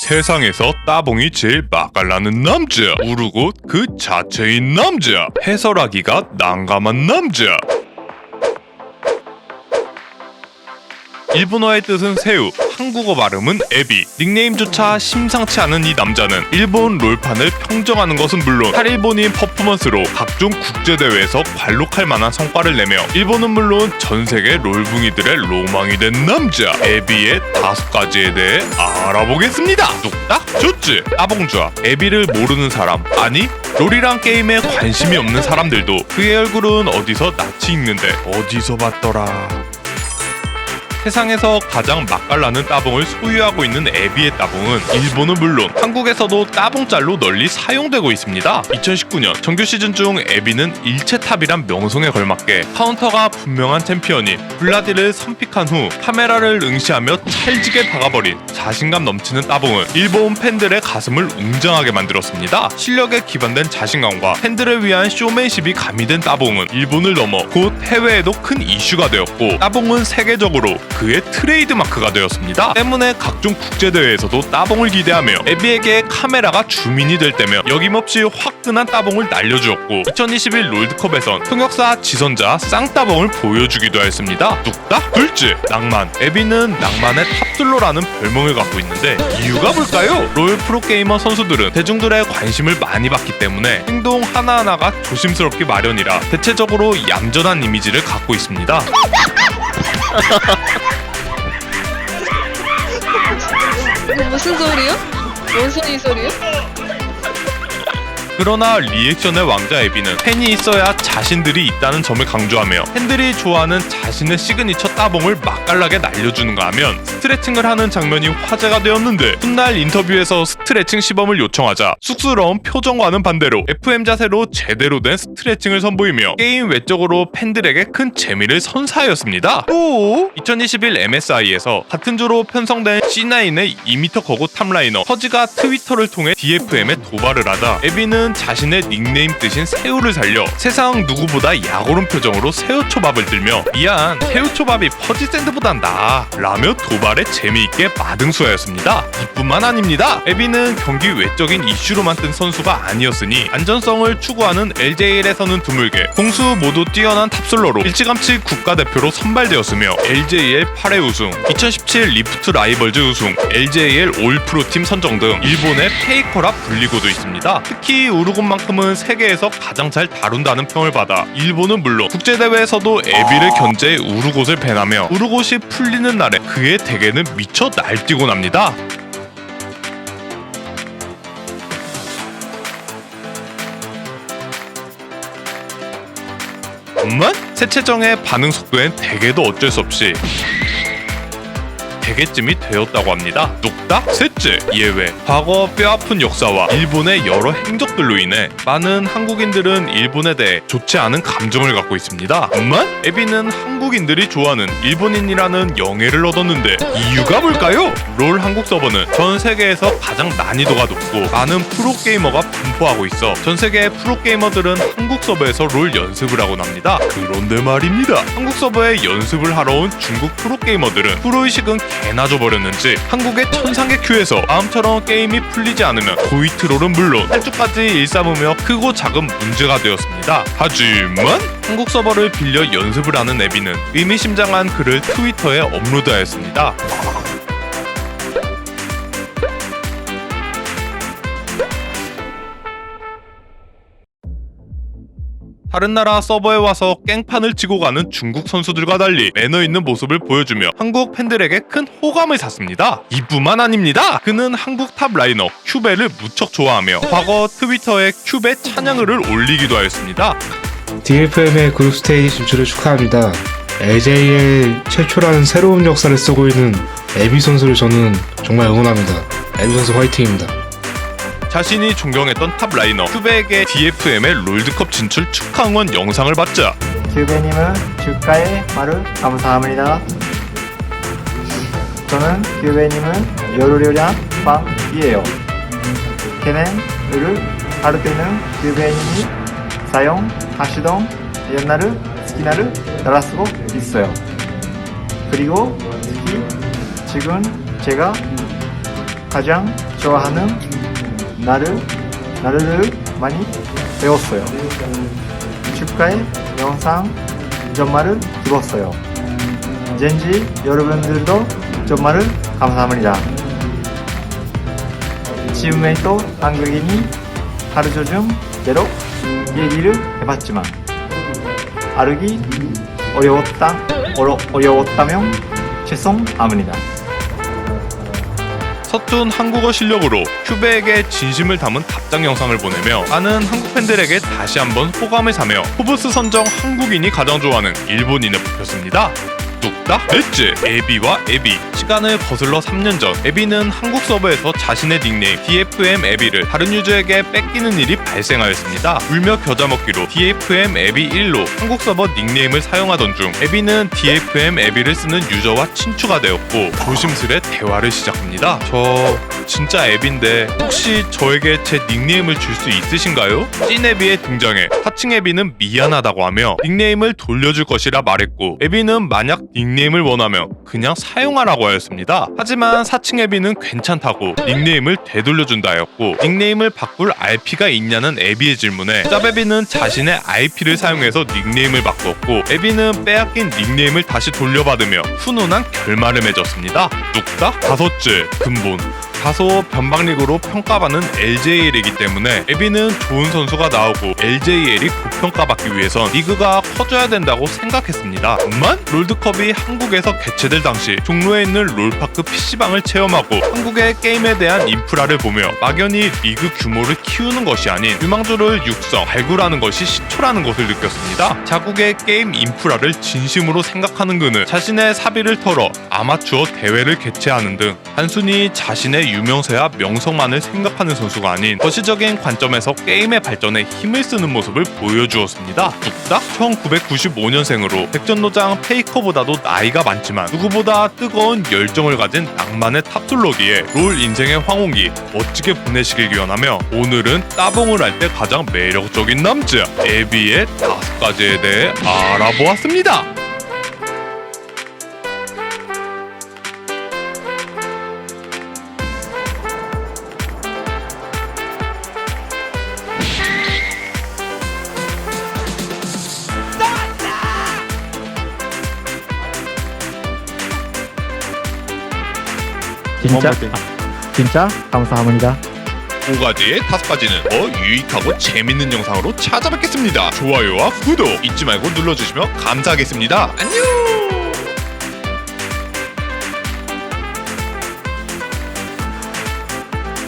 세상에서 따봉이 제일 맛깔나는 남자, 우르곳 그 자체인 남자, 해설하기가 난감한 남자. 일본어의 뜻은 새우, 한국어 발음은 에비. 닉네임조차 심상치 않은 이 남자는 일본 롤판을 평정하는 것은 물론 탈일본인 퍼포먼스로 각종 국제대회에서 관록할 만한 성과를 내며 일본은 물론 전세계 롤붕이들의 로망이 된 남자, 에비의 5가지에 대해 알아보겠습니다. 뚝딱 좋지. 따봉주와 에비를 모르는 사람, 아니 롤이란 게임에 관심이 없는 사람들도 그의 얼굴은 어디서 낯이 익는데 어디서 봤더라. 세상에서 가장 맛깔나는 따봉을 소유하고 있는 에비의 따봉은 일본은 물론 한국에서도 따봉짤로 널리 사용되고 있습니다. 2019년 정규 시즌 중 에비는 일체탑이란 명성에 걸맞게 카운터가 분명한 챔피언인 블라디를 선픽한 후 카메라를 응시하며 찰지게 박아버린 자신감 넘치는 따봉은 일본 팬들의 가슴을 웅장하게 만들었습니다. 실력에 기반된 자신감과 팬들을 위한 쇼맨십이 가미된 따봉은 일본을 넘어 곧 해외에도 큰 이슈가 되었고 따봉은 세계적으로 그의 트레이드마크가 되었습니다. 때문에 각종 국제대회에서도 따봉을 기대하며 에비에게 카메라가 주민이 될 때며 여김없이 화끈한 따봉을 날려주었고 2021 롤드컵에선 통역사 지선자 쌍따봉을 보여주기도 했습니다. 뚝딱 둘째, 낭만. 에비는 낭만의 탑슬로라는 별명을 갖고 있는데 이유가 뭘까요? 롤 프로게이머 선수들은 대중들의 관심을 많이 받기 때문에 행동 하나하나가 조심스럽기 마련이라 대체적으로 얌전한 이미지를 갖고 있습니다. 이거 무슨 소리요? 뭔 소리요? 그러나 리액션의 왕자 에비는 팬이 있어야 자신들이 있다는 점을 강조하며 팬들이 좋아하는 자신의 시그니처 따봉을 맛깔나게 날려주는가 하면 스트레칭을 하는 장면이 화제가 되었는데 훗날 인터뷰에서 스트레칭 시범을 요청하자 쑥스러운 표정과는 반대로 FM 자세로 제대로 된 스트레칭을 선보이며 게임 외적으로 팬들에게 큰 재미를 선사하였습니다. 또 2021 MSI에서 같은 조로 편성된 C9의 2m 거고 탑라이너 허지가 트위터를 통해 DFM에 도발을 하자 에비는 자신의 닉네임 뜻인 새우를 살려 세상 누구보다 약오른 표정으로 새우초밥을 들며 미안 새우초밥이 퍼지샌드보단 나아 라며 도발에 재미있게 마등수하였습니다. 이뿐만 아닙니다. 에비는 경기 외적인 이슈로만 뜬 선수가 아니었으니 안전성을 추구하는 LJL에서는 드물게 공수 모두 뛰어난 탑솔러로 일찌감치 국가대표로 선발되었으며 LJL 8회 우승, 2017 리프트 라이벌즈 우승, LJL 올프로팀 선정 등 일본의 페이커라 불리고도 있습니다. 특히 우르곤만큼은 세계에서 가장 잘 다룬다는 평을 받아 일본은 물론 국제대회에서도 에비를 견제해 우르곳을 배나며 우르곳이 풀리는 날에 그의 대계는 미쳐 날뛰고 납니다. 세체정의 반응 속도엔 대개도 어쩔 수 없이 대개쯤이 되었다고 합니다. 뚝딱 셋째, 예외. 과거 뼈아픈 역사와 일본의 여러 행적들로 인해 많은 한국인들은 일본에 대해 좋지 않은 감정을 갖고 있습니다. 에비는 한국인들이 좋아하는 일본인이라는 영예를 얻었는데 이유가 뭘까요? 롤 한국 서버는 전 세계에서 가장 난이도가 높고 많은 프로게이머가 분포하고 있어 전 세계의 프로게이머들은 한국 서버에서 롤 연습을 하곤 합니다. 그런데 말입니다. 한국 서버에 연습을 하러 온 중국 프로게이머들은 프로의식은 개나 줘버렸는지 한국의 천상의 큐에서 마음처럼 게임이 풀리지 않으면 고이트롤은 물론 탈주까지 일삼으며 크고 작은 문제가 되었습니다. 하지만 한국 서버를 빌려 연습을 하는 에비는 의미심장한 글을 트위터에 업로드하였습니다. 다른 나라 서버에 와서 깽판을 치고 가는 중국 선수들과 달리 매너 있는 모습을 보여주며 한국 팬들에게 큰 호감을 샀습니다. 이뿐만 아닙니다. 그는 한국 탑 라이너 큐베를 무척 좋아하며 과거 트위터에 큐베 찬양을 올리기도 하였습니다. DFM의 그룹 스테이지 진출을 축하합니다. LJL 최초라는 새로운 역사를 쓰고 있는 에비 선수를 저는 정말 응원합니다. 에비 선수 화이팅입니다. 자신이 존경했던 탑 라이너 큐베에게 DFM의 롤드컵 진출 축하 응원 영상을 받자 큐베님은 축하의 말을 감사합니다. 저는 큐베님은 요리요리한 빵이에요. 걔는 를 할 때는 큐베님이 사용하시던 옛날을 스키나를 따라 쓰고 있어요. 그리고 특히 지금 제가 가장 좋아하는 나를 많이 배웠어요. 축하의 영상 정말 기뻤어요. 젠지 여러분들도 정말 감사합니다. 지금메이트 한국인이 하루 중 대로 얘기를 해봤지만 알기 어려웠다면 죄송합니다. 서툰 한국어 실력으로 큐베에게 진심을 담은 답장 영상을 보내며 많은 한국 팬들에게 다시 한번 호감을 사며 포브스 선정 한국인이 가장 좋아하는 일본인에 뽑혔습니다. 뚝딱 넷째, 에비와 에비. 시간을 거슬러 3년 전, 에비는 한국 서버에서 자신의 닉네임 DFM 에비를 다른 유저에게 뺏기는 일이 발생하였습니다. 울며 겨자 먹기로 DFM 에비 1로 한국 서버 닉네임을 사용하던 중 에비는 DFM 에비를 쓰는 유저와 친추가 되었고 조심스레 대화를 시작합니다. 저 진짜 에비인데 혹시 저에게 제 닉네임을 줄 수 있으신가요? 찐 에비에 등장해 사칭 에비는 미안하다고 하며 닉네임을 돌려줄 것이라 말했고 에비는 만약 닉네임을 원하면 그냥 사용하라고 하였습니다. 하지만 사칭 에비는 괜찮다고 닉네임을 되돌려준다 하였고 닉네임을 바꿀 RP가 있냐는 에비의 질문에 짭에비는 자신의 IP를 사용해서 닉네임을 바꾸었고 에비는 빼앗긴 닉네임을 다시 돌려받으며 훈훈한 결말을 맺었습니다. 뚝딱 다섯째, 근본. 다소 변방리그로 평가받는 LJL이기 때문에 에비는 좋은 선수가 나오고 LJL이 고평가받기 위해선 리그가 커져야 된다고 생각했습니다. 다만 롤드컵이 한국에서 개최될 당시 종로에 있는 롤파크 PC방을 체험하고 한국의 게임에 대한 인프라를 보며 막연히 리그 규모를 키우는 것이 아닌 유망주를 육성, 발굴하는 것이 시초라는 것을 느꼈습니다. 자국의 게임 인프라를 진심으로 생각하는 그는 자신의 사비를 털어 아마추어 대회를 개최하는 등 단순히 자신의 유명세와 명성만을 생각하는 선수가 아닌 거시적인 관점에서 게임의 발전에 힘을 쓰는 모습을 보여주었습니다. 뚝딱 1995년생으로 백전노장 페이커보다도 나이가 많지만 누구보다 뜨거운 열정을 가진 낭만의 탑솔러기에 롤 인생의 황혼기 멋지게 보내시길 기원하며 오늘은 따봉을 할 때 가장 매력적인 남자 에비의 5가지에 대해 알아보았습니다. 진짜 감사합니다. 5가지의 5가지는 더 유익하고 재밌는 영상으로 찾아뵙겠습니다. 좋아요와 구독 잊지 말고 눌러주시면 감사하겠습니다. 안녕!